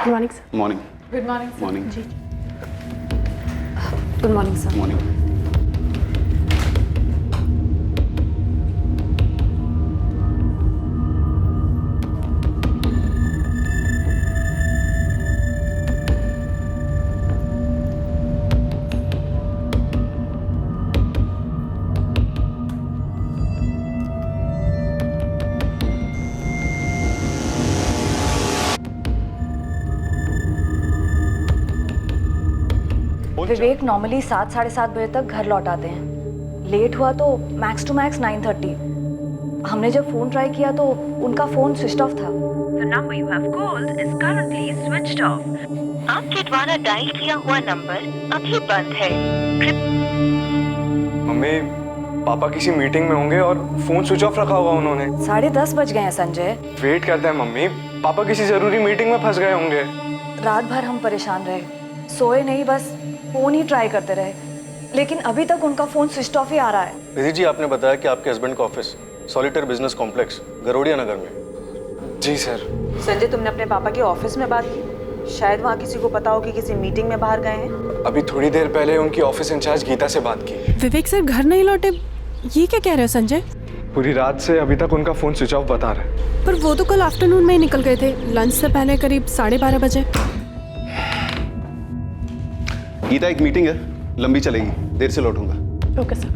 Good morning sir. Morning. Good morning sir. Morning. जी good morning sir. Morning. Vivek normally 7 साढ़े 7 बजे तक घर लौट आते हैं। लेट हुआ तो मैक्स टू मैक्स 9:30। हमने जब फोन ट्राई किया तो उनका फोन स्विच ऑफ था। The number you have called is currently switched off. आपके द्वारा डायल किया हुआ नंबर अभी बंद है। मम्मी, पापा किसी मीटिंग में होंगे और फोन स्विच ऑफ रखा होगा उन्होंने। 10:30 बज गए हैं संजय। वेट करते हैं मम्मी, पापा किसी जरूरी मीटिंग में फंस गए होंगे। रात भर हम परेशान रहे, सोए नहीं, बस फोन ही ट्राई करते रहे, लेकिन अभी तक उनका फोन स्विच ऑफ ही आ रहा है। विधि जी, आपने बताया कि आपके हस्बैंड का ऑफिस सॉलिटर बिजनेस कॉम्प्लेक्स गरोड़िया नगर में। जी सर। संजय, तुमने अपने पापा के ऑफिस में बात की? शायद वहाँ किसी को पता हो कि किसी मीटिंग में बाहर गए हैं। अभी थोड़ी देर पहले उनकी ऑफिस इंचार्ज गीता से बात की। विवेक सर घर नहीं लौटे, ये क्या कह रहे हो संजय? पूरी रात से अभी तक उनका फोन स्विच ऑफ बता रहा है। पर वो तो कल आफ्टरनून में ही निकल गए थे, लंच से पहले करीब 12:30 बजे। गीता, एक मीटिंग है, लंबी चलेगी, देर से लौटूंगा। Okay sir.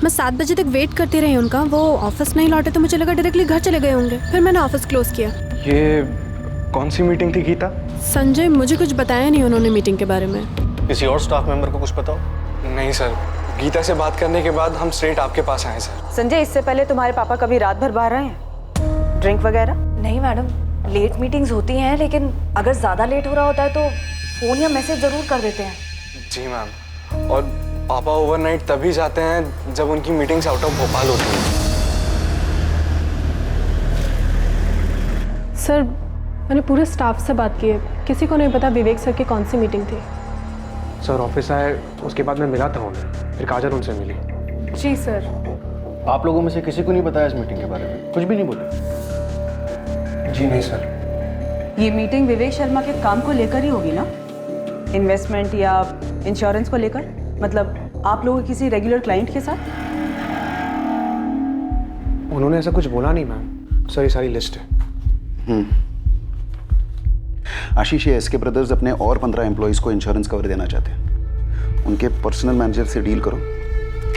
मैं 7 बजे तक वेट करती रही उनका, वो ऑफिस नहीं लौटे तो मुझे लगा डायरेक्टली घर चले गए होंगे, फिर मैंने ऑफिस क्लोज किया। ये कौन सी मीटिंग थी गीता? संजय, मुझे कुछ बताया नहीं उन्होंने मीटिंग के बारे में। किसी और स्टाफ मेंबर को कुछ पता हो? नहीं सर, गीता से बात करने के बाद हम स्ट्रेट आपके पास आए सर। संजय, इससे पहले तुम्हारे पापा कभी रात भर बाहर रहे हैं? ड्रिंक वगैरह? नहीं मैडम, लेट मीटिंग्स होती हैं, लेकिन अगर ज़्यादा लेट हो रहा होता है तो फ़ोन या मैसेज ज़रूर कर देते हैं। जी मैम, और पापा ओवरनाइट तभी जाते हैं जब उनकी मीटिंग्स आउट ऑफ भोपाल होती हैं। सर, मैंने पूरे स्टाफ से बात की है, किसी को नहीं पता विवेक सर की कौन सी मीटिंग थी। सर ऑफिस आए, उसके बाद मैं मिला था उन्हें, फिर काजल उनसे मिली। जी सर। आप लोगों में से किसी को नहीं बताया इस मीटिंग के बारे में? कुछ भी नहीं बोले? जी नहीं सर। ये मीटिंग विवेक शर्मा के काम को लेकर ही होगी ना? इन्वेस्टमेंट या इंश्योरेंस को लेकर? मतलब आप लोगों के किसी रेगुलर क्लाइंट के साथ? उन्होंने ऐसा कुछ बोला नहीं मैम। सर ये सारी लिस्ट है। आशीष, ये एसके ब्रदर्स अपने और 15 एम्प्लॉइज को इंश्योरेंस कवर देना चाहते हैं। उनके पर्सनल मैनेजर से डील करो,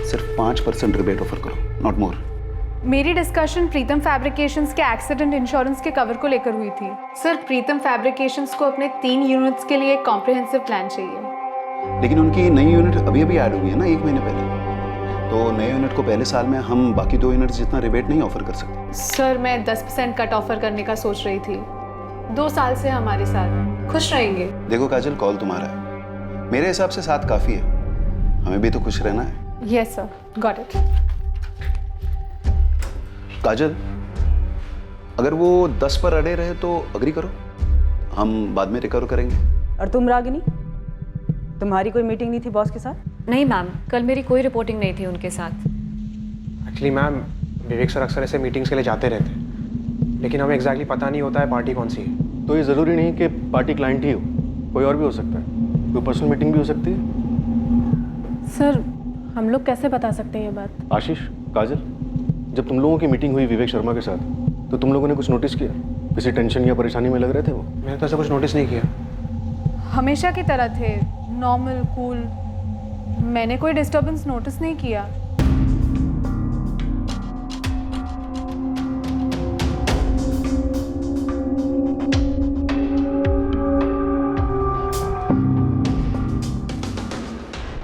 सिर्फ 5% रिबेट ऑफर करो, नॉट मोर। मेरी डिस्कशन प्रीतम फैब्रिकेशंस के एक्सीडेंट इंश्योरेंस के कवर को लेकर हुई थी। सर, प्रीतम फैब्रिकेशंस को अपने 3 यूनिट्स के लिए एक कॉम्प्रिहेंसिव प्लान चाहिए। लेकिन उनकी नई यूनिट अभी अभी ऐड हुई है ना, 1 महीने पहले। तो नए यूनिट को पहले साल में हम बाकी 2 यूनिट्स जितना रिबेट नहीं ऑफर कर सकते। सर, मैं 10% कट ऑफर करने का सोच रही थी। 2 साल से हमारे साथ खुश रहेंगे। देखो काजल, कॉल तुम्हारा है, मेरे हिसाब से 7 काफ़ी है, हमें भी तो खुश रहना है। Yes sir, got it. Kajal, अगर वो 10 पर अड़े रहे तो अग्री करो, हम बाद में रिकवर करेंगे। और तुम रागिनी, तुम्हारी कोई मीटिंग नहीं थी बॉस के साथ? नहीं मैम, कल मेरी कोई रिपोर्टिंग नहीं थी उनके साथ। एक्चुअली मैम, विवेक सर अक्सर ऐसे मीटिंग्स के लिए जाते रहते हैं, लेकिन हमें एग्जैक्टली पता नहीं होता है पार्टी कौन सी है। तो ये ज़रूरी नहीं कि पार्टी क्लाइंट ही हो, कोई और भी हो सकता है, कोई पर्सनल मीटिंग भी हो सकती है। सर, हम लोग कैसे बता सकते हैं ये बात? आशीष, काजल, जब तुम लोगों की मीटिंग हुई विवेक शर्मा के साथ, तो तुम लोगों ने कुछ नोटिस किया? किसी टेंशन या परेशानी में लग रहे थे वो? मैंने तो ऐसा कुछ नोटिस नहीं किया। हमेशा की तरह थे, नॉर्मल, कूल। मैंने कोई डिस्टर्बेंस नोटिस नहीं किया।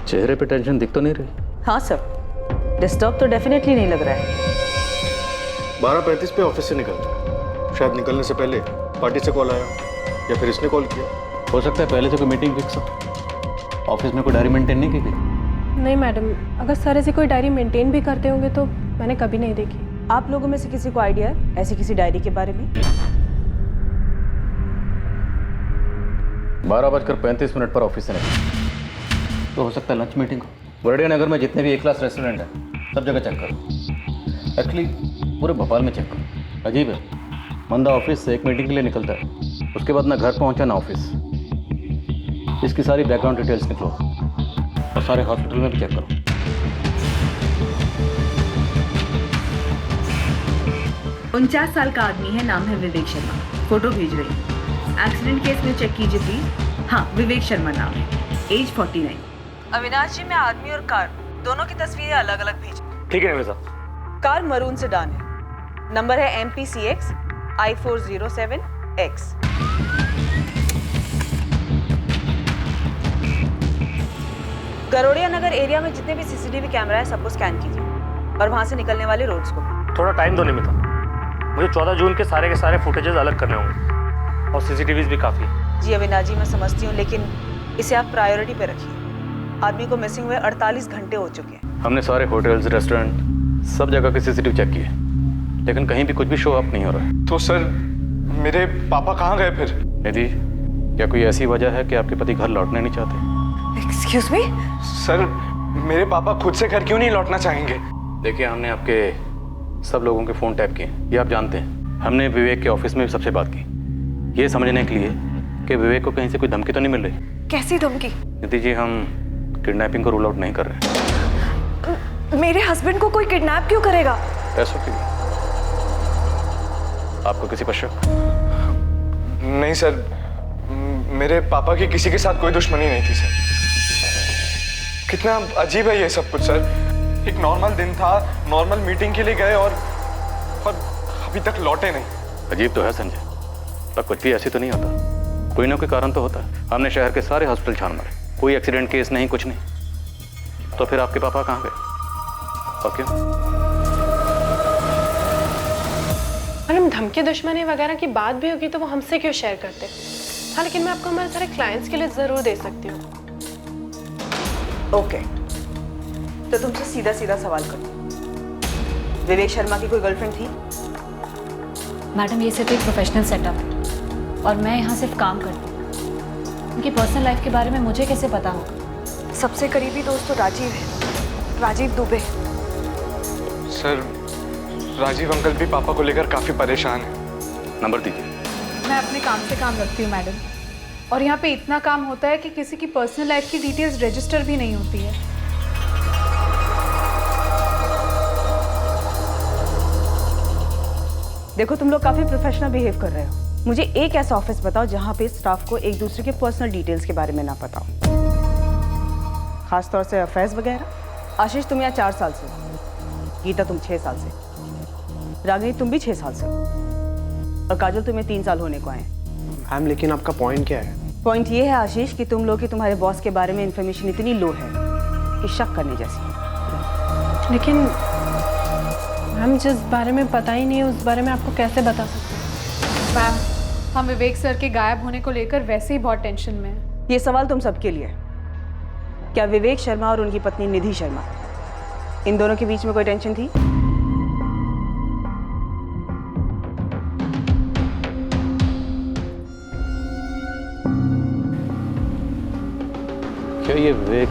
चेहरे पे टेंशन दिख तो नहीं रही? हाँ सर, डिस्टर्ब तो डेफिनेटली नहीं लग रहा है। 12:35 पे ऑफिस से निकलता, शायद निकलने से पहले पार्टी से कॉल आया या फिर इसने कॉल किया। हो सकता है पहले से कोई मीटिंग फिक्स हो। ऑफिस में कोई डायरी मेंटेन नहीं की गई? नहीं मैडम, अगर सर ऐसी कोई डायरी मेंटेन भी करते होंगे तो मैंने कभी नहीं देखी। आप लोगों में से किसी को आइडिया है ऐसी किसी डायरी के बारे में? 12:35 पर ऑफिस से निकला, तो हो सकता है लंच मीटिंग हो। गरोड़िया नगर में जितने भी ए क्लास रेस्टोरेंट हैं सब जगह चेक करो। एक्चुअली पूरे भोपाल में चेक करो। अजीब है, बंदा ऑफिस से एक मीटिंग के लिए निकलता है, उसके बाद ना घर पहुंचा ना ऑफिस। इसकी सारी बैकग्राउंड डिटेल्स निकलो और सारे हॉस्पिटल में भी चेक करो। 49 साल का आदमी है, नाम है विवेक शर्मा, फोटो भेज रही हूँ। एक्सीडेंट केस में चेक कीजिए प्लीज। हाँ, विवेक शर्मा नाम है, एज 49। अविनाश जी, मैं आदमी और कार दोनों की तस्वीरें अलग अलग भेज। ठीक है निवेदा। कार मरून सेडान है, नंबर है MPCX I407X। गरोड़िया नगर एरिया में जितने भी CCTV कैमरा है सबको स्कैन कीजिए और वहां से निकलने वाले रोड्स को। थोड़ा टाइम दो निमिता, मुझे 14 जून के सारे फुटेजेस अलग करने होंगे और CCTVs भी काफ़ी। जी अविनाश जी, मैं समझती हूँ, लेकिन इसे आप प्रायोरिटी पे रखिए। आदमी को मिसिंग हुए 48 घंटे हो चुके हैं। हमने सारे होटल्स, रेस्टोरेंट, सब जगह के CCTV चेक किए, लेकिन कहीं भी कुछ भी शो अप नहीं हो रहा है। तो सर मेरे पापा कहाँ गए फिर? निधि, क्या कोई ऐसी वजह है कि आपके पति घर लौटने नहीं चाहते? Excuse me? सर मेरे पापा खुद से घर क्यों नहीं लौटना चाहेंगे? देखिए, हमने आपके सब लोगों के फ़ोन टैप किए, ये आप जानते हैं। हमने विवेक के ऑफिस में भी सबसे बात की, ये समझने के लिए कि विवेक को कहीं से कोई धमकी तो नहीं मिल रही। कैसी धमकी? निधि जी, हम किडनैपिंग को रूल आउट नहीं कर रहे। मेरे हस्बैंड को कोई किडनैप क्यों करेगा? पैसों के लिए। आपको किसी पर शक? नहीं सर, मेरे पापा की किसी के साथ कोई दुश्मनी नहीं थी सर। कितना अजीब है ये सब कुछ सर। एक नॉर्मल दिन था, नॉर्मल मीटिंग के लिए गए और अभी तक लौटे नहीं। अजीब तो है संजय, पर कुछ भी ऐसे तो नहीं होता, कोई ना कोई कारण तो होता है। हमने शहर के सारे हॉस्पिटल छान मारे, कोई एक्सीडेंट केस नहीं, कुछ नहीं। तो फिर आपके पापा कहाँ गए और क्यों? मैडम, धमकी दुश्मनी वगैरह की बात भी होगी तो वो हमसे क्यों शेयर करते? हाँ, लेकिन मैं आपको हमारे सारे क्लाइंट्स के लिए ज़रूर दे सकती हूँ। ओके, तो तुमसे सीधा सीधा सवाल करती हूँ, विवेक शर्मा की कोई गर्लफ्रेंड थी? मैडम, ये सिर्फ एक प्रोफेशनल सेटअप है और मैं यहाँ सिर्फ काम करती हूँ। उनकी पर्सनल लाइफ के बारे में मुझे कैसे पता होगा? सबसे करीबी दोस्त तो राजीव है, राजीव दुबे। सर राजीव अंकल भी पापा को लेकर काफी परेशान है। नंबर दीजिए। मैं अपने काम से काम रखती हूँ मैडम, और यहाँ पे इतना काम होता है कि किसी की पर्सनल लाइफ की डिटेल्स रजिस्टर भी नहीं होती है। देखो, तुम लोग काफी प्रोफेशनल बिहेव कर रहे हो। मुझे एक ऐसा ऑफिस बताओ जहाँ पे स्टाफ को एक दूसरे के पर्सनल डिटेल्स के बारे में ना पता हो, खासतौर से अफेयर्स वगैरह। आशीष, तुम यहाँ 4 साल से हो, गीता तुम 6 साल से, रागिनी तुम भी 6 साल से हो, और काजल तुम्हें 3 साल होने को आए। मैम, लेकिन आपका पॉइंट क्या है? पॉइंट ये है आशीष कि तुम लोग की तुम्हारे बॉस के बारे में इंफॉर्मेशन इतनी लो है कि शक करने जैसी है। लेकिन हम जिस बारे में पता ही नहीं है उस बारे में आपको कैसे बता सकते हैं? मैम, हम विवेक सर के गायब होने को लेकर वैसे ही बहुत टेंशन में हैं। ये सवाल तुम सबके लिए है। क्या विवेक शर्मा और उनकी पत्नी निधि शर्मा, इन दोनों के बीच में कोई टेंशन थी? क्या ये विवेक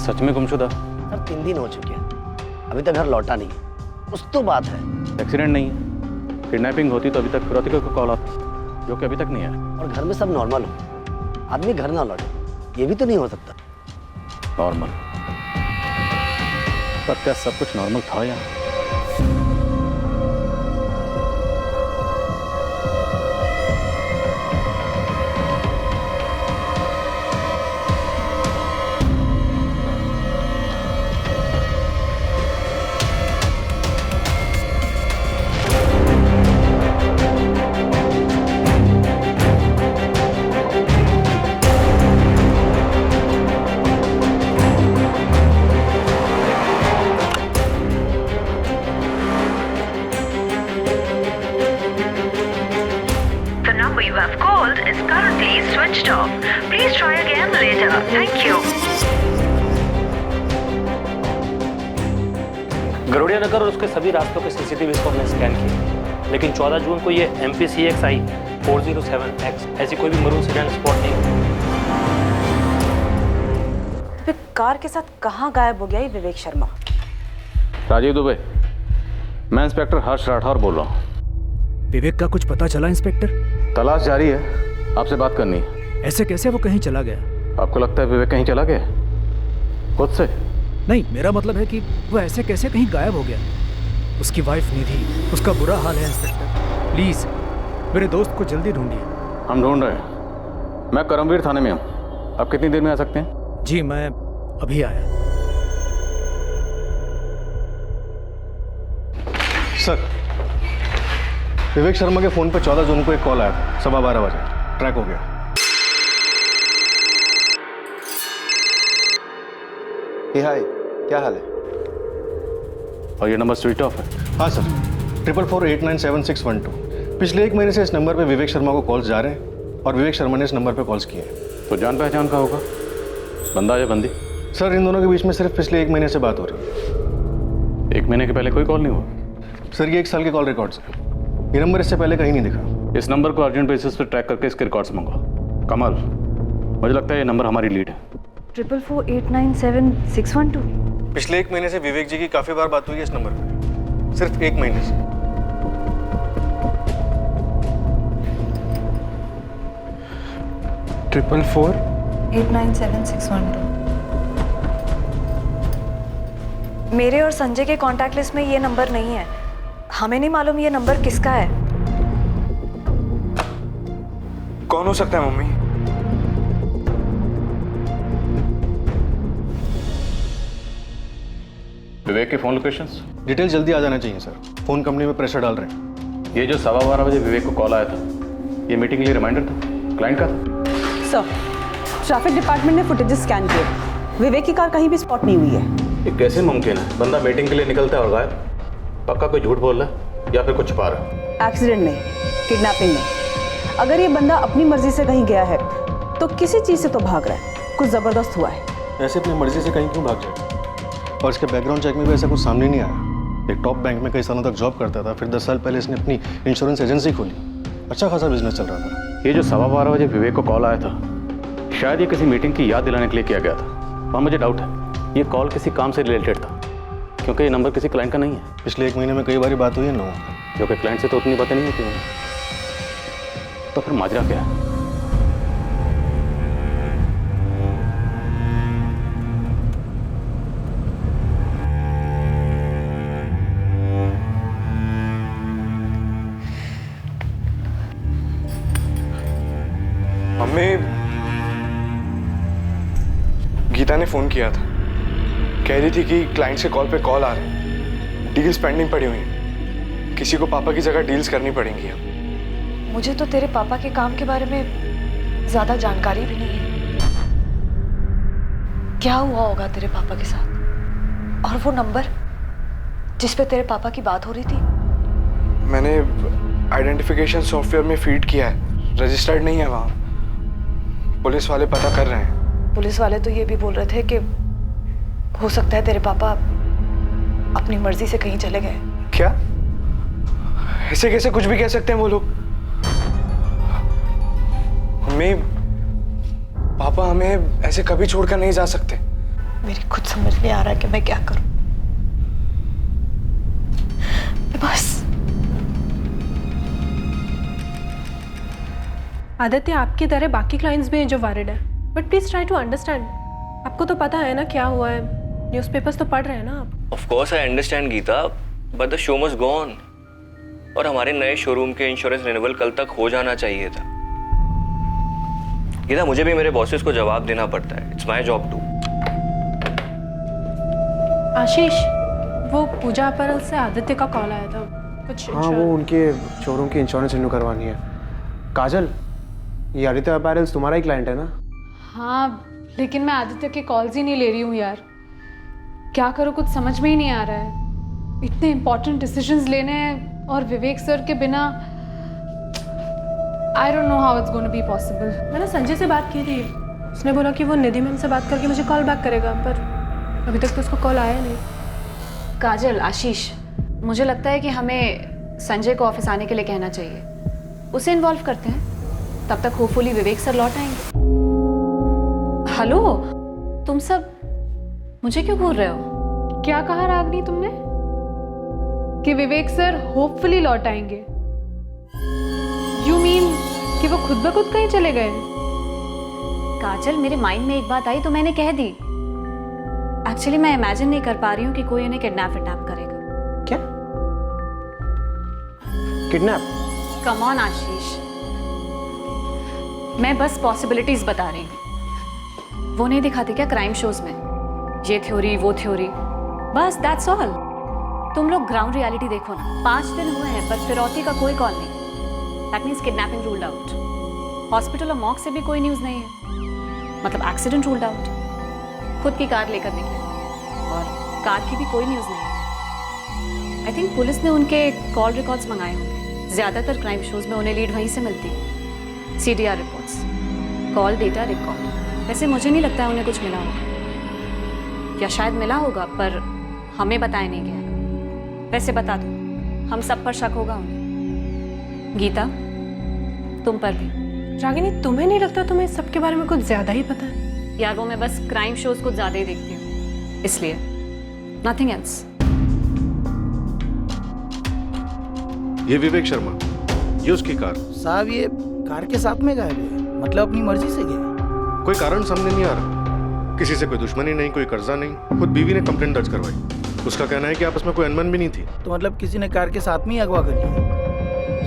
सच में गुमशुदा? सर 3 दिन हो चुके हैं, अभी तक घर लौटा नहीं। कुछ तो बात है। एक्सीडेंट नहीं है, किडनैपिंग होती तो अभी तक फिरौती को कॉल आता, जो कि अभी तक नहीं आया। और घर में सब नॉर्मल हो, आदमी घर ना लौटे, ये भी तो नहीं हो सकता। नॉर्मल? पर क्या सब कुछ नॉर्मल था या? You have called is currently switched off. Please try again later. Thank you. गरोड़िया नगर और उसके सभी रास्तों के CCTVs को हमने स्कैन किया, लेकिन 14 जून को ये MPCX I407X ऐसी कोई भी मरून सेडान स्पॉट नहीं हुई। तो फिर कार के साथ कहाँ गायब हो गया ये विवेक शर्मा? राजीव दुबे, मैं इंस्पेक्टर हर्ष राठौर बोल रहा हूँ। विवेक का कुछ पता चला इंस्पेक्टर? तलाश जारी है, आपसे बात करनी है। ऐसे कैसे वो कहीं चला गया? आपको लगता है विवेक कहीं चला गया खुद से? नहीं, मेरा मतलब है कि वो ऐसे कैसे कहीं गायब हो गया। उसकी वाइफ निधि, उसका बुरा हाल है इंस्पेक्टर। प्लीज मेरे दोस्त को जल्दी ढूंढिए। हम ढूंढ रहे हैं। मैं करमवीर थाने में हूँ, आप कितनी देर में आ सकते हैं? जी मैं अभी आया। सर, विवेक शर्मा के फोन पर 14 जून को एक कॉल आया था 12:15 बजे। ट्रैक हो गया। हाय, क्या हाल है? और ये नंबर स्विच ऑफ है? हाँ सर, 4448976112। पिछले 1 महीने से इस नंबर पे विवेक शर्मा को कॉल्स जा रहे हैं और विवेक शर्मा ने इस नंबर पे कॉल्स किए हैं। तो जान पहचान का होगा, बंदा या बंदी? सर, इन दोनों के बीच में सिर्फ पिछले 1 महीने से बात हो रही है। 1 महीने के पहले कोई कॉल नहीं हुआ? सर, ये 1 साल के कॉल रिकॉर्ड्स हैं। ये नंबर इससे पहले कहीं नहीं दिखा। इस नंबर को अर्जेंट बेसिस पे ट्रैक करके इसके रिकॉर्ड्स मंगाओ। कमल, मुझे लगता है ये नंबर हमारी लीड है। 4448976112। पिछले 1 महीने से विवेक जी की काफी बार बात हुई है इस नंबर पे, सिर्फ 1 महीने से। ट्रिपल 48976112। मेरे और संजय के कांटेक्ट लिस्ट में ये नंबर नहीं है। हमें नहीं मालूम ये नंबर किसका है। कौन हो सकता है मम्मी? विवेक के फोन लोकेशंस डिटेल जल्दी आ जाना चाहिए सर। फोन कंपनी में प्रेशर डाल रहे हैं। ये जो 12:15 बजे विवेक को कॉल आया था, ये मीटिंग के लिए रिमाइंडर था क्लाइंट का? सर, ट्रैफिक डिपार्टमेंट ने फुटेजेस स्कैन किए। विवेक की कार कहीं भी स्पॉट नहीं हुई है। ये कैसे मुमकिन है? बंदा मीटिंग के लिए निकलता है और गायब। पक्का कोई झूठ बोल रहा है या फिर कुछ छुपा रहा है? एक्सीडेंट नहीं, किडनैपिंग नहीं। अगर ये बंदा अपनी मर्जी से कहीं गया है तो किसी चीज से तो भाग रहा है। कुछ जबरदस्त हुआ है। ऐसे अपनी मर्जी से कहीं क्यों भाग जाए? और इसके बैकग्राउंड चेक में भी ऐसा कुछ सामने नहीं आया। एक टॉप बैंक में कई सालों तक जॉब करता था, फिर 10 साल पहले इसने अपनी इंश्योरेंस एजेंसी खोली। अच्छा खासा बिजनेस चल रहा था। ये जो 12:15 बजे विवेक को कॉल आया था, शायद ये किसी मीटिंग की याद दिलाने के लिए किया गया था। वहाँ मुझे डाउट है ये कॉल किसी काम से रिलेटेड था, क्योंकि ये नंबर किसी क्लाइंट का नहीं है। पिछले 1 महीने में कई बार बात हुई है लोगों की, जो कि क्लाइंट से तो उतनी बातें नहीं होती हैं। तो फिर माजरा क्या है? मम्मी, गीता ने फोन किया था, कह रही थी कि क्लाइंट से कॉल पे कॉल आ रहे हैं, डील्स पेंडिंग पड़ी हुई हैं, किसी को पापा की जगह डील्स करनी पड़ेंगी अब। मुझे तो तेरे पापा के काम के बारे में ज्यादा जानकारी भी नहीं है। क्या हुआ होगा तेरे पापा के साथ? और वो नंबर जिस पे तेरे पापा की बात हो रही थी? मैंने आइडेंटिफिकेशन सॉफ्टवेयर में फीड किया है, रजिस्टर्ड नहीं है वहाँ। पुलिस वाले पता कर रहे हैं। पुलिस वाले तो ये भी बोल रहे थे कि हो सकता है तेरे पापा अपनी मर्जी से कहीं चले गए। क्या? ऐसे कैसे कुछ भी कह सकते हैं वो लोग? मम्मी, पापा हमें ऐसे कभी छोड़कर नहीं जा सकते। मेरी खुद समझ नहीं आ रहा कि मैं क्या करूं। बस आदित्य, आपकी तरह बाकी क्लाइंट्स भी हैं जो वरीड है, but please try to understand. आपको तो पता है ना क्या हुआ है, न्यूज़पेपर्स तो पढ़ रहे हैं ना आप। Of course I understand Geeta, but the show must go on. और हमारे नए शोरूम के इंश्योरेंस रिन्यूअल कल तक हो जाना चाहिए था। गीता, मुझे भी मेरे बॉसेस को जवाब देना पड़ता है। It's my job to. Ashish, वो पूजा अपैरल से आदित्य का कॉल आया था कुछ। हाँ, वो उनके शोरूम की इंश्योरेंस रिन्यू करवानी है। काजल, ये आदित्य अपैरल्स तुम्हारा ही क्लाइंट है ना? हाँ, लेकिन मैं आदित्य के कॉल्स ही नहीं ले रही हूँ यार। क्या करूँ, कुछ समझ में ही नहीं आ रहा है। इतने इंपॉर्टेंट डिसीजंस लेने हैं और विवेक सर के बिना I don't know how it's gonna be possible. मैंने संजय से बात की थी, उसने बोला कि वो निधि मैम से बात करके मुझे कॉल बैक करेगा, पर अभी तक तो उसको कॉल आया नहीं। काजल, आशीष, मुझे लगता है कि हमें संजय को ऑफिस आने के लिए कहना चाहिए। उसे इन्वॉल्व करते हैं, तब तक होपफुली विवेक सर लौट आएंगे। हेलो, तुम सब मुझे क्यों घूर रहे हो? क्या कहा रागनी तुमने? कि विवेक सर होपफुली लौट आएंगे? यू मीन कि वो खुद ब खुद कहीं चले गए? काजल, मेरे माइंड में एक बात आई तो मैंने कह दी। एक्चुअली मैं इमेजिन नहीं कर पा रही हूँ कि कोई उन्हें किडनैप करेगा। क्या किडनैप? कम ऑन आशीष, मैं बस पॉसिबिलिटीज बता रही हूँ। वो नहीं दिखाते क्या क्राइम शोज में, ये थ्योरी वो थ्योरी, बस दैट्स ऑल। तुम लोग ग्राउंड रियलिटी देखो ना। 5 दिन हुए हैं पर फिरौती का कोई कॉल नहीं। That means kidnapping ruled out. Hospital और मॉर्ग से भी कोई न्यूज़ नहीं है, मतलब एक्सीडेंट रूल्ड आउट। खुद की कार लेकर निकले और कार की भी कोई न्यूज़ नहीं है। आई थिंक पुलिस ने उनके कॉल रिकॉर्ड्स मंगाए होंगे। ज़्यादातर क्राइम शोज में उन्हें लीड वहीं से मिलती है। CDR reports, call data record. वैसे मुझे नहीं लगता है उन्हें कुछ मिला होगा, या शायद मिला होगा पर हमें बताया नहीं गया। वैसे बता दो, हम सब पर शक होगा उन्हें। गीता, तुम पर भी। रागिनी, तुम्हें नहीं लगता तुम्हें इस सब के बारे में कुछ ज्यादा ही पता है? यार वो मैं बस क्राइम शोज कुछ ज्यादा ही देखती हूँ, इसलिए, नथिंग एल्स। ये विवेक शर्मा, ये उसकी कार। साहब ये कार के साथ में गायब हुए, मतलब अपनी मर्जी से गए? कोई कारण सामने नहीं आ रहा। किसी से कोई दुश्मनी नहीं, कोई कर्जा नहीं। खुद बीवी ने कंप्लेंट दर्ज करवाई। उसका कहना है कि आपस में कोई अनबन भी नहीं थी। तो मतलब किसी ने कार के साथ में ही अगवा कर लिया?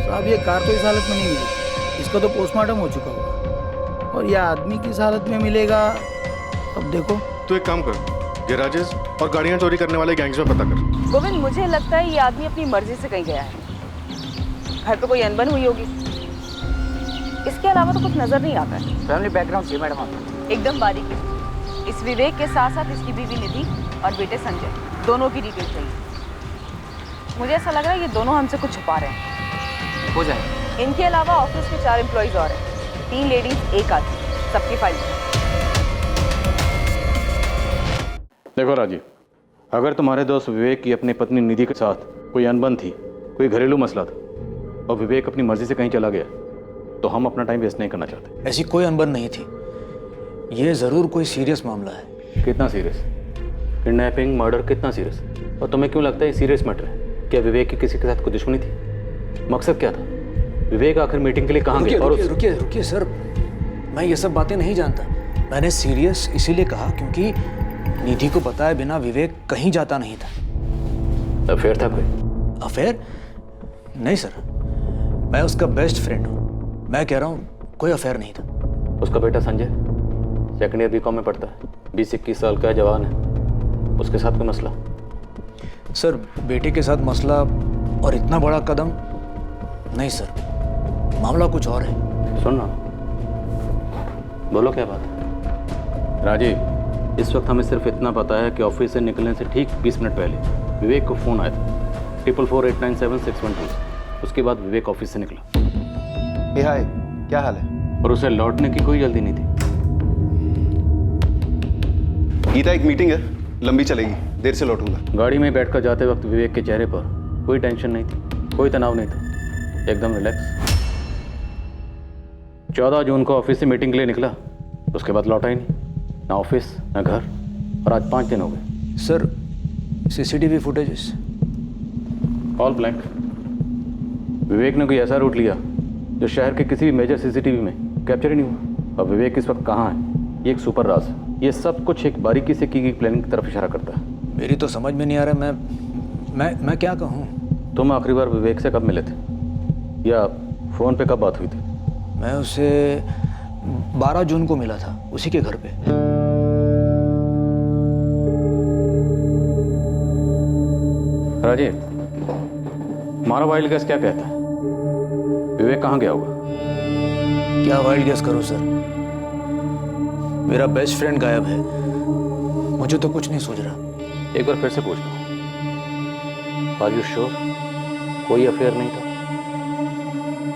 साहब ये कार तो इस हालत में नहीं मिलेगी, इसका तो पोस्टमार्टम हो चुका होगा, और यह आदमी किस हालत में मिलेगा अब देखो। तो एक काम कर, गैराजेस और गाड़ियां चोरी करने वाले गैंग्स में पता कर। गोविंद, मुझे लगता है ये आदमी अपनी मर्जी से कहीं गया है। घर पे कोई अनबन हुई होगी, इसके अलावा तो कुछ नजर नहीं आता है। फैमिली बैकग्राउंड चाहिए मैडम आपको? एकदम बारीकी। इस विवेक के साथ साथ इसकी बीवी निधि और बेटे संजय, दोनों की डिटेल चाहिए। मुझे ऐसा लग रहा है ये दोनों हमसे कुछ छुपा रहे हैं। हो जाए। इनके अलावा ऑफिस के 4 एम्प्लॉइज और हैं, 3 लेडीज 1 आदमी, सबकी फाइल। देखो राजीव, अगर तुम्हारे दोस्त विवेक की अपनी पत्नी निधि के साथ कोई अनबन थी, कोई घरेलू मसला था, और विवेक अपनी मर्जी से कहीं चला गया, तो हम अपना टाइम वेस्ट नहीं करना चाहते। ऐसी कोई अनबन नहीं थी, ये ज़रूर कोई सीरियस मामला है। कितना सीरियस? किडनैपिंग, मर्डर, कितना सीरियस? और तुम्हें क्यों लगता है ये सीरियस मैटर है? क्या विवेक की किसी के साथ कोई दुश्मनी थी? मकसद क्या था? विवेक आखिर मीटिंग के लिए कहाँ गया? और रुकिए सर, मैं ये सब बातें नहीं जानता। मैंने सीरियस इसीलिए कहा क्योंकि निधि को बताए बिना विवेक कहीं जाता नहीं था। अफेयर था कोई? अफेयर? नहीं सर, मैं उसका बेस्ट फ्रेंड हूँ। मैं कह रहा हूँ कोई अफेयर नहीं था। उसका बेटा संजय सेकंड ईयर B.Com में पढ़ता है, 20-21 साल का जवान है, उसके साथ कोई मसला? सर बेटे के साथ मसला और इतना बड़ा कदम नहीं सर, मामला कुछ और है। सुन ना, बोलो क्या बात है? राजीव, इस वक्त हमें सिर्फ इतना पता है कि ऑफिस से निकलने से ठीक 20 मिनट पहले विवेक को फ़ोन आया था 4448976112। उसके बाद विवेक ऑफिस से निकला। हे हाय, क्या हाल है? और उसे लौटने की कोई जल्दी नहीं थी। गीता, एक मीटिंग है, लंबी चलेगी, देर से लौटूंगा। गाड़ी में बैठकर जाते वक्त विवेक के चेहरे पर कोई टेंशन नहीं थी, कोई तनाव नहीं था, एकदम रिलैक्स। 14 जून को ऑफिस से मीटिंग के लिए निकला, उसके बाद लौटा ही नहीं, ना ऑफिस ना घर, और आज 5 दिन हो गए। Sir CCTV footages all blank. Vivek ने कोई ऐसा रूट लिया जो शहर के किसी भी मेजर CCTV में कैप्चर ही नहीं हुआ। और विवेक इस वक्त कहाँ है, ये एक सुपर राज है। ये सब कुछ एक बारीकी से की गई प्लानिंग की तरफ इशारा करता है। मेरी तो समझ में नहीं आ रहा, मैं क्या कहूँ। तुम आखिरी बार विवेक से कब मिले थे, या फ़ोन पे कब बात हुई थी? मैं उसे 12 जून को मिला था, उसी के घर पे। राजीव, हमारा वाइल्ड गैस क्या कहता है? विवेक कहाँ गया होगा? क्या वाइल्ड गैस करो सर, मेरा बेस्ट फ्रेंड गायब है, मुझे तो कुछ नहीं सूझ रहा। एक बार फिर से पूछ लो, आर यू श्योर कोई अफेयर नहीं था?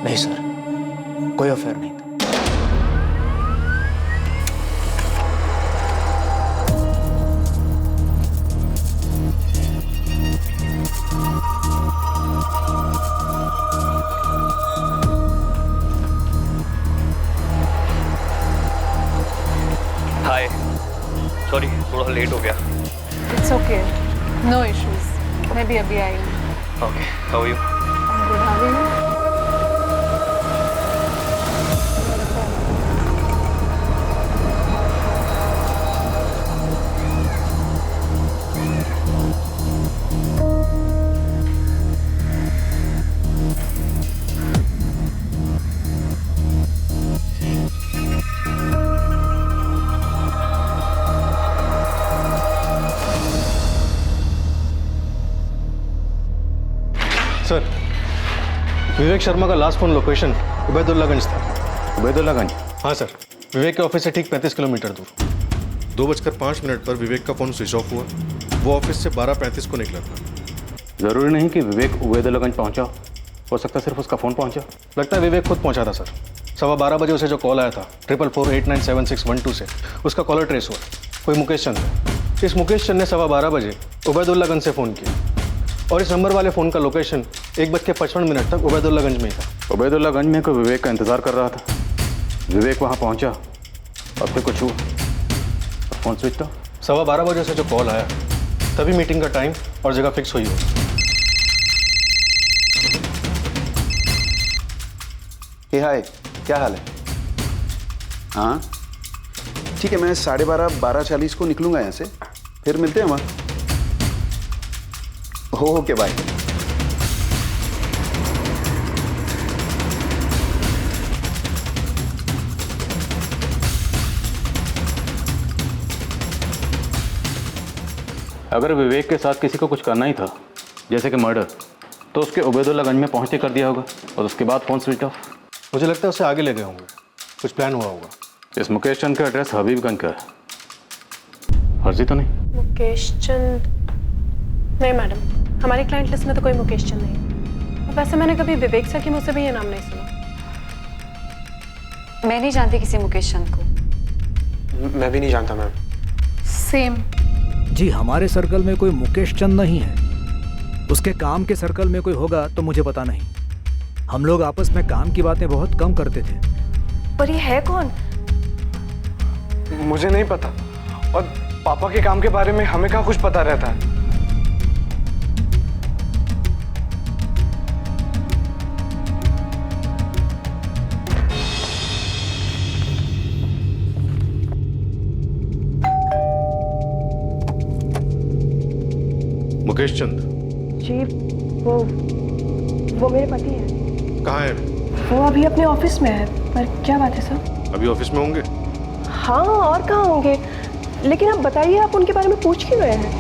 नहीं सर, कोई अफेयर नहीं था। हाय, सॉरी थोड़ा लेट हो गया। It's okay, no issues. मैं भी अभी आई हूँ। Okay, how are you? Good, how are you? Vivek Sharma का लास्ट फोन लोकेशन उबैदुल्लागंज था। उबैदुल्लागंज? हाँ सर, विवेक के ऑफिस से ठीक 35 किलोमीटर दूर। 2:05 पर विवेक का फोन स्विच ऑफ हुआ। वो ऑफिस से 12:35 को निकला था। जरूरी नहीं कि विवेक उबैदुल्लागंज पहुंचा, हो सकता है सिर्फ उसका फोन पहुंचा। लगता है विवेक खुद पहुंचा था सर। 12:15 बजे उसे जो कॉल आया था 44489761 से, उसका कॉलर ट्रेस हुआ, कोई मुकेश चंद है। इस मुकेश चंद ने 12:15 बजे उबैदुल्लागंज से फ़ोन किया और इस नंबर वाले फ़ोन का लोकेशन 1:55 तक उबैदुल्लागंज में ही था। उबैदुल्लागंज में कोई विवेक का इंतज़ार कर रहा था। विवेक वहाँ पहुँचा और फिर कुछ हुआ, फोन स्विच था। 12:15 बजे से जो कॉल आया तभी मीटिंग का टाइम और जगह फिक्स हुई हो। हाय, क्या हाल है? हाँ ठीक है, मैं 12:30 12:40 को निकलूंगा यहाँ से, फिर मिलते हैं वहाँ। Okay bye. अगर विवेक के साथ किसी को कुछ करना ही था, जैसे कि मर्डर, तो उसके उबैदुल्लागंज में पहुंचते कर दिया होगा और उसके बाद फोन स्विच ऑफ। मुझे लगता है उसे आगे ले गए होंगे, कुछ प्लान हुआ होगा। इस मुकेश चंद का एड्रेस हबीबगंज का है, फर्जी तो नहीं? मुकेश चंद? नहीं मैडम, हमारी क्लाइंट लिस्ट में तो कोई मुकेश चंद नहीं। वैसे मैंने कभी विवेक सर के मुँह से भी ये नाम नहीं सुना। मैं नहीं जानती किसी मुकेश चंद को। मैं भी नहीं जानता मैम। सेम। जी, हमारे सर्कल में कोई मुकेश चंद नहीं है। उसके काम के सर्कल में कोई होगा तो मुझे पता नहीं। हम लोग आपस में काम की बातें बहुत कम करते थे। पर ये है कौन? मुझे नहीं पता, और पापा के काम के बारे में हमें कहाँ कुछ पता रहता है। मुकेश चंद? जी, वो मेरे पति हैं। कहाँ है? वो अभी अपने ऑफिस में है। पर क्या बात है सर? अभी ऑफिस में होंगे? हाँ, और कहाँ होंगे? लेकिन आप बताइए, आप उनके बारे में पूछ क्यों रहे हैं?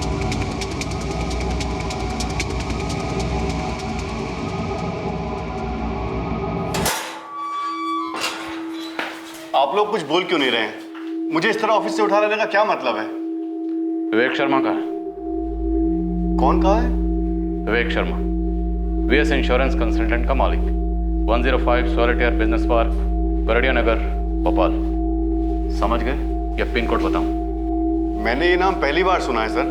आप लोग कुछ बोल क्यों नहीं रहे हैं? मुझे इस तरह ऑफिस से उठा लेने का क्या मतलब है? विवेक शर्मा का है। कौन कहा है? Vivek Sharma, VS insurance consultant का मालिक, 105 सॉलिटेयर बिजनेस पार्क, बरड़िया नगर, भोपाल। समझ गए या पिन कोड बताऊं? मैंने ये नाम पहली बार सुना है सर।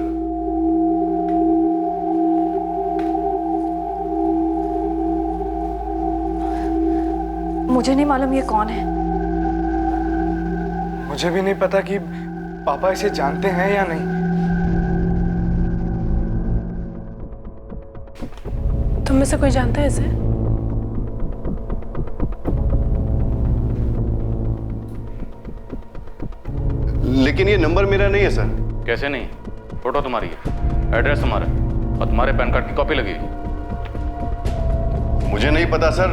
मुझे नहीं मालूम ये कौन है। मुझे भी नहीं पता कि पापा इसे जानते हैं या नहीं। तुम में से कोई जानता है इसे? लेकिन ये नंबर मेरा नहीं है सर। कैसे नहीं? फोटो तुम्हारी है, एड्रेस तुम्हारा है और तुम्हारे पैन कार्ड की कॉपी लगी है। मुझे नहीं पता सर,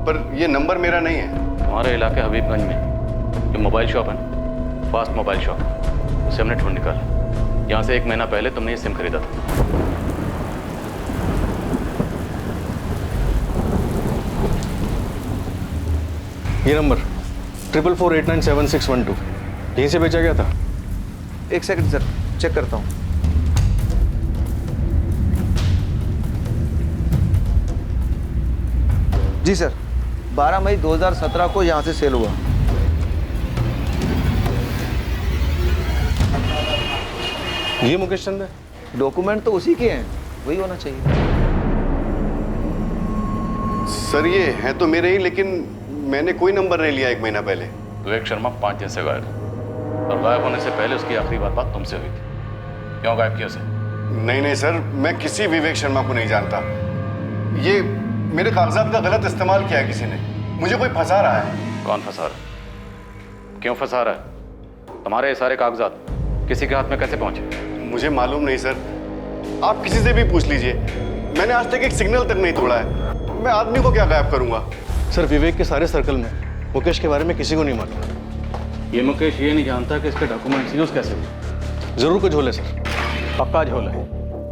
पर ये नंबर मेरा नहीं है। तुम्हारे इलाके हबीबगंज में जो मोबाइल शॉप है ना, फास्ट मोबाइल शॉप, उसे हमने ढूंढ निकाला। यहाँ से 1 महीना पहले तुमने ये सिम खरीदा था। ये नंबर 44489761 यहीं से बेचा गया था। एक सेकंड सर, चेक करता हूँ। जी सर, 12 मई 2017 को यहाँ से सेल हुआ। ये मुकेश चंद है? डॉक्यूमेंट तो उसी के हैं, वही होना चाहिए। सर ये है तो मेरे ही, लेकिन मैंने कोई नंबर नहीं लिया 1 महीना पहले। विवेक शर्मा 5 दिन से गायब, और गायब होने से पहले उसकी आखिरी बात तुमसे हुई थी। क्यों गायब किया उसे? नहीं नहीं सर, मैं किसी विवेक शर्मा को नहीं जानता। ये मेरे कागजात का गलत इस्तेमाल किया है किसी ने। मुझे कोई फंसा रहा है। कौन फंसा रहा है? क्यों फंसा रहा है? तुम्हारे ये सारे कागजात किसी के हाथ में कैसे पहुंचे? मुझे मालूम नहीं सर, आप किसी से भी पूछ लीजिए। मैंने आज तक एक सिग्नल तक नहीं तोड़ा है। मैं आदमी को क्या गायब करूंगा? सर विवेक के सारे सर्कल में मुकेश के बारे में किसी को नहीं मालूम। ये मुकेश ये नहीं जानता कि इसके डॉक्यूमेंट्स यूज कैसे हुए। जरूर कोई झोल है सर, पक्का झोल है,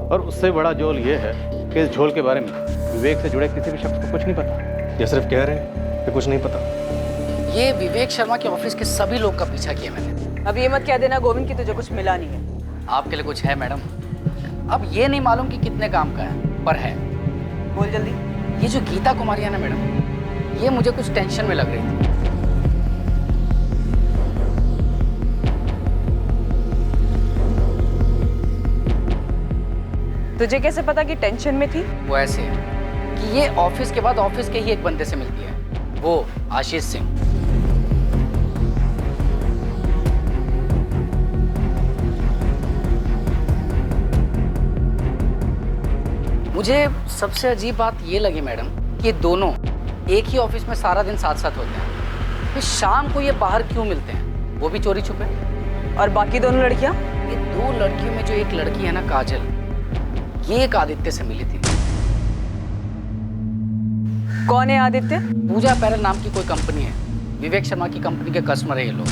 और उससे बड़ा झोल ये है कि इस झोल के बारे में विवेक से जुड़े किसी भी शख्स को कुछ नहीं पता। या सिर्फ कह रहे हैं कि कुछ नहीं पता? ये विवेक शर्मा के ऑफिस के सभी लोग का पीछा किया मैंने। अब ये मत कह देना गोविंद की तुझे कुछ मिला नहीं है। आपके लिए कुछ है मैडम? अब ये नहीं मालूम कि कितने काम का है, पर है। बोल जल्दी। ये जो गीता कुमारी है ना मैडम, ये मुझे कुछ टेंशन में लग रही थी। तुझे कैसे पता कि टेंशन में थी? वो ऐसे है कि ये ऑफिस के बाद ऑफिस के ही एक बंदे से मिलती है, वो आशीष सिंह। मुझे सबसे अजीब बात ये लगी मैडम कि ये दोनों एक ही ऑफिस में सारा दिन साथ साथ होते हैं, फिर शाम को ये बाहर क्यों मिलते हैं, वो भी चोरी छुपे? और बाकी दोनों लड़कियां? ये दो लड़कियों में जो एक लड़की है ना काजल, ये एक आदित्य से मिली थी। कौन है आदित्य? पूजा पैरल नाम की कोई कंपनी है, विवेक शर्मा की कंपनी के कस्टमर है ये लोग।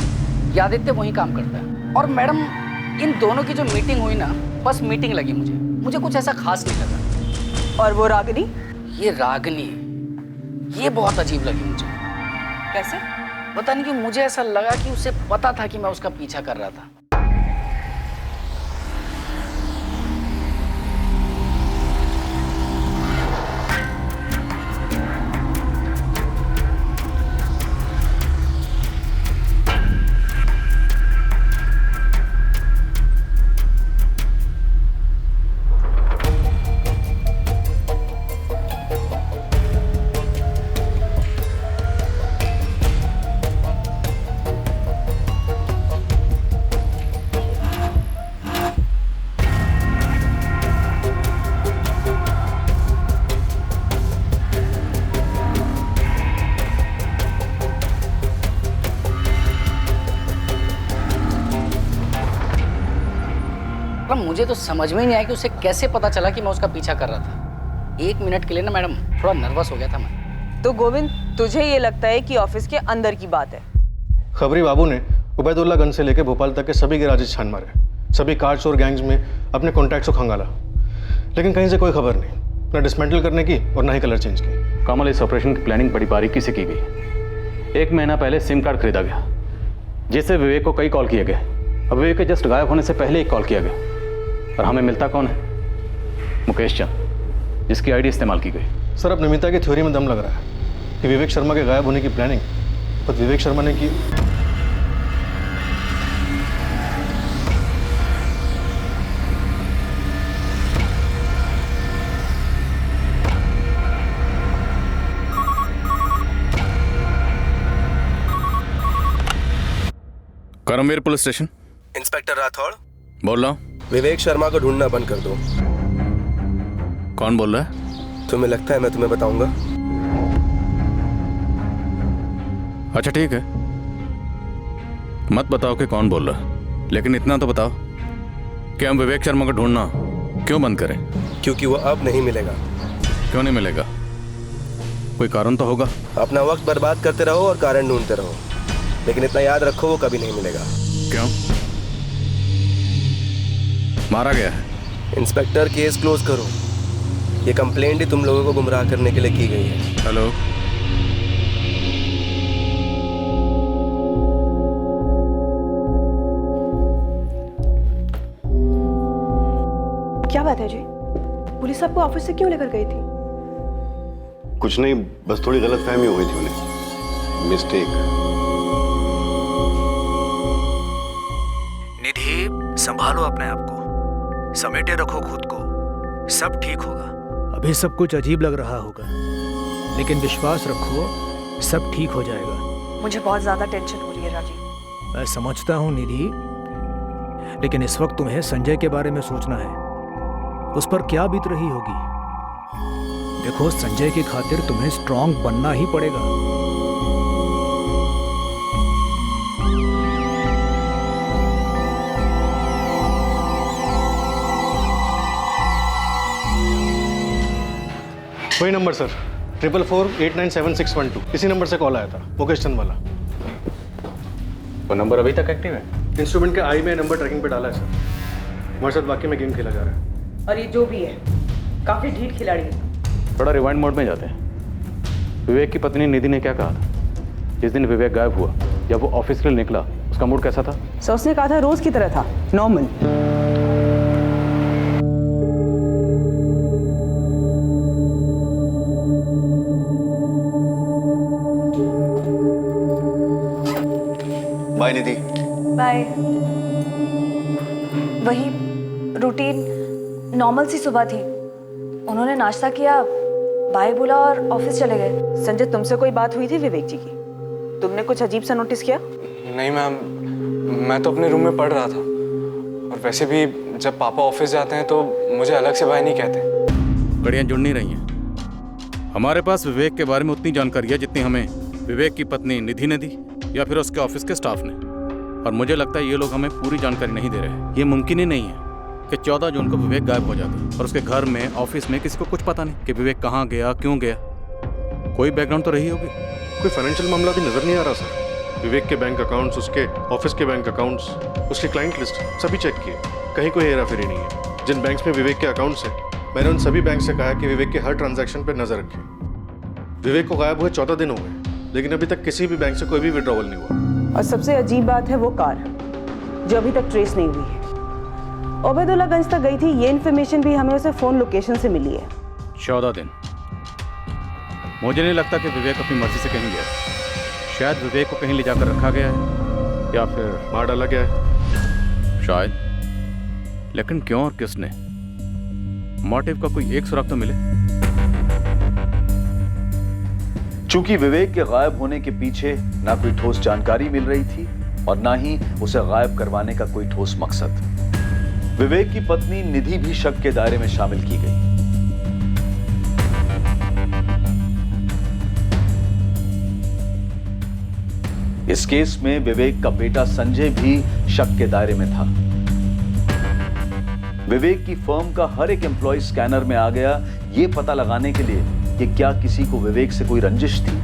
ये आदित्य वहीं काम करता है। और मैडम इन दोनों की जो मीटिंग हुई ना, बस मीटिंग लगी मुझे कुछ ऐसा खास नहीं लगा। और वो रागिनी? ये रागिनी, ये बहुत अजीब लगी मुझे। कैसे? पता नहीं क्यों मुझे ऐसा लगा कि उसे पता था कि मैं उसका पीछा कर रहा था। मुझे तो समझ में ही नहीं आया कि उसे कैसे पता चला कि मैं उसका पीछा कर रहा था। एक मिनट के लिए ना मैडम थोड़ा नर्वस हो गया था मैं। तो गोविंद तुझे ये लगता है कि ऑफिस के अंदर की बात है? खबरी बाबू ने उबैदुल्लागंज से लेकर भोपाल तक के सभी गैराजेस छान मारे, सभी कार चोर गैंग्स में अपने कॉन्टैक्ट्स को खंगाला, लेकिन कहीं से कोई खबर नहीं, ना डिसमेंटल करने की और ना ही कलर चेंज की। कमल, इस ऑपरेशन की प्लानिंग बड़ी बारीकी से की गई। 1 महीना पहले सिम कार्ड खरीदा गया, जिससे विवेक को कई कॉल किए गए। अब विवेक के जस्ट गायब होने से पहले एक कॉल किया गया, और हमें मिलता कौन है? मुकेश चंद, जिसकी आईडी इस्तेमाल की गई। सर, अब नमिता की थ्योरी में दम लग रहा है कि विवेक शर्मा के गायब होने की प्लानिंग खुद विवेक शर्मा ने की। Karamveer police station. Inspector Rathore बोल रहा हूँ। विवेक शर्मा को ढूंढना बंद कर दो। कौन बोल रहा है? तुम्हें लगता है मैं तुम्हें बताऊंगा? अच्छा ठीक है, मत बताओ कि कौन बोल रहा है, लेकिन इतना तो बताओ कि हम विवेक शर्मा को ढूंढना क्यों बंद करें? क्योंकि वो अब नहीं मिलेगा। क्यों नहीं मिलेगा? कोई कारण तो होगा। अपना वक्त बर्बाद करते रहो और कारण ढूंढते रहो, लेकिन इतना याद रखो वो कभी नहीं मिलेगा। क्यों? मारा गया है? इंस्पेक्टर, केस क्लोज करो। ये कंप्लेंट ही तुम लोगों को गुमराह करने के लिए की गई है। हेलो, क्या बात है जी? पुलिस आपको ऑफिस से क्यों लेकर गई थी? कुछ नहीं, बस थोड़ी गलतफहमी हो गई थी उन्हें, मिस्टेक। निधि, संभालो अपने आप को, समेटे रखो खुद को, सब ठीक होगा। अभी सब कुछ अजीब लग रहा होगा, लेकिन विश्वास रखो, सब ठीक हो जाएगा। मुझे बहुत ज्यादा टेंशन हो रही है राजीव। मैं समझता हूँ निधि, लेकिन इस वक्त तुम्हें संजय के बारे में सोचना है। उस पर क्या बीत रही होगी। देखो, संजय की खातिर तुम्हें स्ट्रांग बनना ही पड़ेगा। वही नंबर सर, 444-897-612, इसी नंबर से कॉल आया था, मुकेश चंद वाला। वो नंबर अभी तक एक्टिव है? इंस्ट्रूमेंट के आई में नंबर ट्रैकिंग पे डाला है सर। हमारे साथ वाकई में गेम खेला जा रहा है। और ये जो भी है काफी ढीठ खिलाड़ी है। थोड़ा रिवाइंड मोड में जाते हैं। विवेक की पत्नी निधि ने क्या कहा था जिस दिन विवेक गायब हुआ? जब वो ऑफिस के लिए निकला उसका मूड कैसा था? सो उसने कहा था रोज की तरह था, नॉर्मल। बाय निधि। बाय। वही रूटीन नॉर्मल सी सुबह थी। उन्होंने नाश्ता किया, बाय बोला और ऑफिस चले गए। संजय, तुमसे कोई बात हुई थी विवेक जी की? तुमने कुछ अजीब सा नोटिस किया? नहीं मैम, मैं तो अपने रूम में पढ़ रहा था। और वैसे भी जब पापा ऑफिस जाते हैं तो मुझे अलग से बाय नहीं कहते। कड़ियाँ जुड़ नहीं रही हैं। हमारे पास विवेक के बारे में उतनी जानकारी है जितनी हमें विवेक की पत्नी निधि ने दी या फिर उसके ऑफिस के स्टाफ ने। और मुझे लगता है ये लोग हमें पूरी जानकारी नहीं दे रहे हैं। ये मुमकिन ही नहीं है कि 14 जून को विवेक गायब हो जाता और उसके घर में, ऑफिस में किसी को कुछ पता नहीं कि विवेक कहाँ गया, क्यों गया। कोई बैकग्राउंड तो रही होगी। कोई फाइनेंशियल मामला भी नजर नहीं आ रहा सर। विवेक के बैंक अकाउंट्स, उसके ऑफिस के बैंक अकाउंट्स, उसकी क्लाइंट लिस्ट सभी चेक किए, कहीं कोई हेरा फेरी नहीं है। जिन बैंक्स में विवेक के अकाउंट्स हैं, मैंने उन सभी बैंक से कहा कि विवेक के हर ट्रांजैक्शन पर नजर रखें। विवेक को गायब हुए 14 दिन हो गए, लेकिन अभी तक किसी भी बैंक से कोई भी विड्रॉवल नहीं हुआ। और सबसे अजीब बात है वो कार जो अभी तक ट्रेस नहीं हुई है। ओबेदुल्लागंज तक गई थी, ये इन्फॉर्मेशन भी हमें उसे फोन लोकेशन से मिली है। 14 दिन। मुझे नहीं लगता कि विवेक अपनी मर्जी से कहीं गया। शायद विवेक को कहीं ले जाकर रखा गया है या फिर मार डाला गया है शायद। लेकिन क्यों और किसने? मोटिव का कोई एक सुराग तो मिले। चूंकि विवेक के गायब होने के पीछे ना कोई ठोस जानकारी मिल रही थी और ना ही उसे गायब करवाने का कोई ठोस मकसद, विवेक की पत्नी निधि भी शक के दायरे में शामिल की गई। इस केस में विवेक का बेटा संजय भी शक के दायरे में था। विवेक की फर्म का हर एक एम्प्लॉय स्कैनर में आ गया, यह पता लगाने के लिए कि क्या किसी को विवेक से कोई रंजिश थी,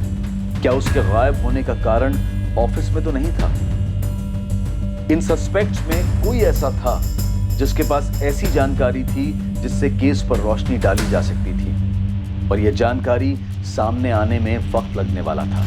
क्या उसके गायब होने का कारण ऑफिस में तो नहीं था। इन सस्पेक्ट्स में कोई ऐसा था जिसके पास ऐसी जानकारी थी जिससे केस पर रोशनी डाली जा सकती थी, पर यह जानकारी सामने आने में वक्त लगने वाला था।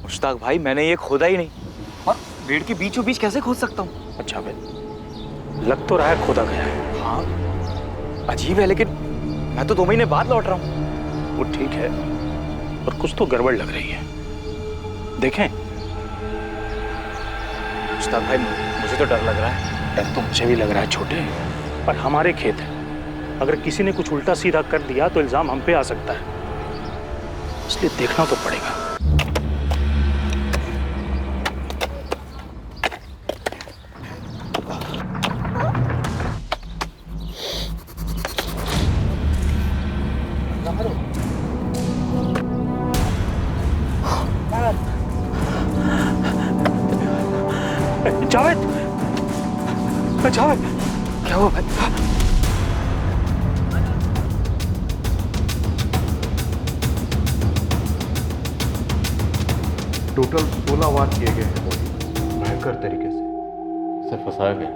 मुश्ताक भाई, मैंने ये खोदा ही नहीं और पेड़ के बीचों बीच कैसे खोद सकता हूँ? अच्छा भाई, लग तो रहा है खोदा गया है। हाँ अजीब है, लेकिन मैं तो 2 महीने बाद लौट रहा हूँ। वो ठीक है, पर कुछ तो गड़बड़ लग रही है। देखें। मुश्ताक भाई, मुझे तो डर लग रहा है। डर तो मुझे भी लग रहा है छोटे, पर हमारे खेत है। अगर किसी ने कुछ उल्टा सीधा कर दिया तो इल्जाम हम पे आ सकता है, इसलिए देखना तो पड़ेगा। जावेद, जावेद, क्या हुआ भाई? टोटल 16 वार किए गए हैं भयंकर तरीके से। इसे फंसाया गया,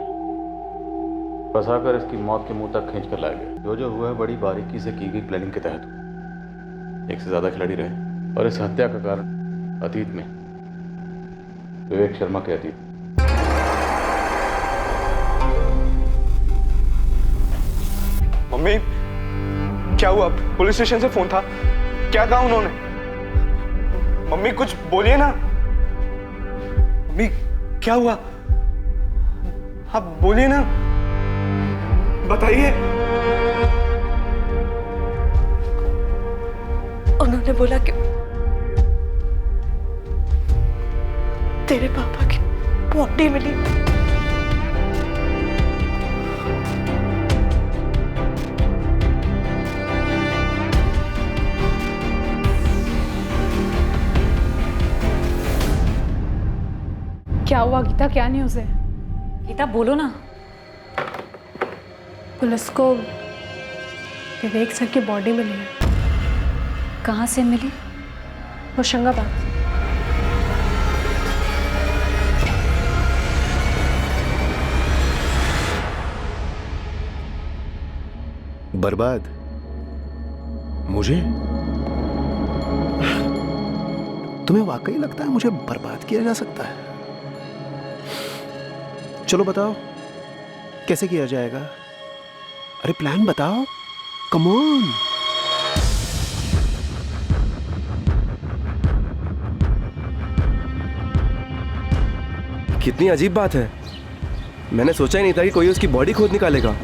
फंसाकर इसकी मौत के मुंह तक खींच कर लाया गया। जो जो हुआ है बड़ी बारीकी से की गई प्लानिंग के तहत। एक से ज्यादा खिलाड़ी रहे और इस हत्या का कारण अतीत में विवेक शर्मा के अतीत। मम्मी, क्या हुआ? पुलिस स्टेशन से फोन था, क्या कहा उन्होंने? मम्मी कुछ बोलिए ना। मम्मी क्या हुआ? आप बोलिए ना, बताइए। उन्होंने उन्होंने बोला कि तेरे पापा की बॉडी मिली। क्या हुआ गीता, क्या न्यूज़ है? गीता बोलो ना। पुलिस को विवेक सर की बॉडी मिली है। कहाँ से मिली? होशंगाबाद। बर्बाद? मुझे? तुम्हें वाकई लगता है मुझे बर्बाद किया जा सकता है? चलो बताओ कैसे किया जाएगा? अरे प्लान बताओ, कम ऑन। कितनी अजीब बात है। मैंने सोचा ही नहीं था कि कोई उसकी बॉडी खोद निकालेगा।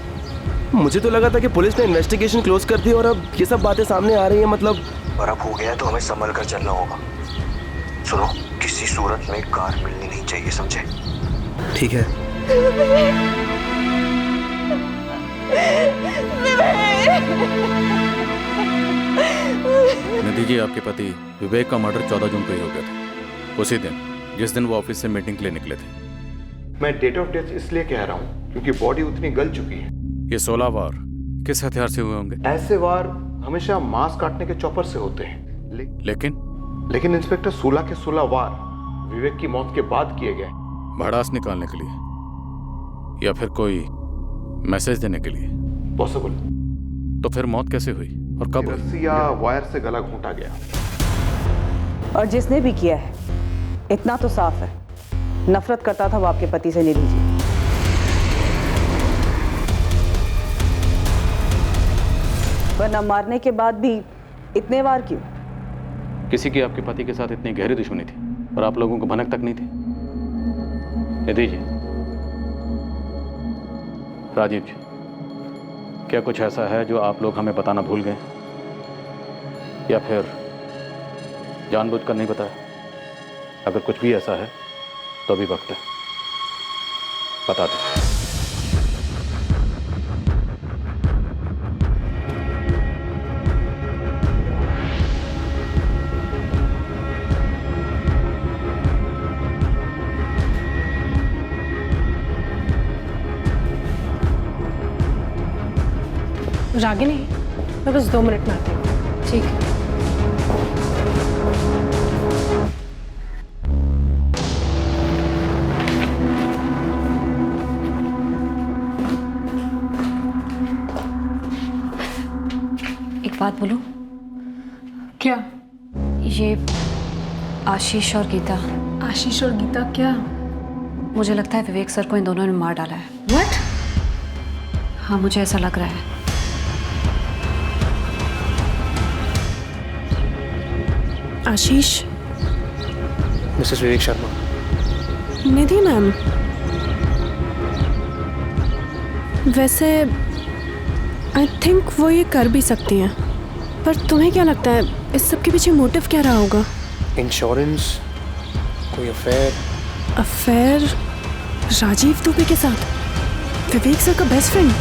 मुझे तो लगा था कि पुलिस ने इन्वेस्टिगेशन क्लोज कर दी और अब ये सब बातें सामने आ रही हैं। मतलब और अब हो गया तो हमें संभल कर चलना होगा। सुनो, किसी सूरत में कार मिलनी नहीं चाहिए, समझे? ठीक है। निधि जी, आपके पति विवेक का मर्डर 14 जून को ही हो गया था, उसी दिन जिस दिन वो ऑफिस से मीटिंग के लिए निकले थे। मैं डेट ऑफ डेथ इसलिए कह रहा हूँ क्योंकि बॉडी उतनी गल चुकी है। ये 16 वार किस हथियार से हुए होंगे? ऐसे वार हमेशा मांस काटने के चॉपर से होते हैं। लेकिन इंस्पेक्टर 16 के 16 वार विवेक की मौत के बाद किए गए। भड़ास निकालने के लिए या फिर कोई मैसेज देने के लिए? पॉसिबल। तो फिर मौत कैसे हुई और कब हुई? रस्सी या वायर से गला घोंटा गया। और जिसने भी किया है, इतना तो साफ है, नफरत करता था वो आपके पति से, निधि जी। वरना मारने के बाद भी इतने वार क्यों? किसी की आपके पति के साथ इतनी गहरी दुश्मनी थी और आप लोगों को भनक तक नहीं थी? निधि जी, राजीव जी, क्या कुछ ऐसा है जो आप लोग हमें बताना भूल गए या फिर जानबूझकर नहीं बताया? अगर कुछ भी ऐसा है तो अभी वक्त है, बता दें। रागिनी, मैं बस 2 मिनट में आती हूँ। ठीक है। एक बात बोलूं? क्या? ये आशीष और गीता। आशीष और गीता क्या? मुझे लगता है विवेक सर को इन दोनों ने मार डाला है। What? हाँ, मुझे ऐसा लग रहा है। आशीष? मिसेस विवेक शर्मा। निधि मैम, वैसे आई थिंक वो ये कर भी सकती हैं, पर तुम्हें क्या लगता है इस सब के पीछे मोटिव क्या रहा होगा? इंश्योरेंस, कोई अफेयर? अफेयर राजीव दुबे के साथ? विवेक सर का बेस्ट फ्रेंड?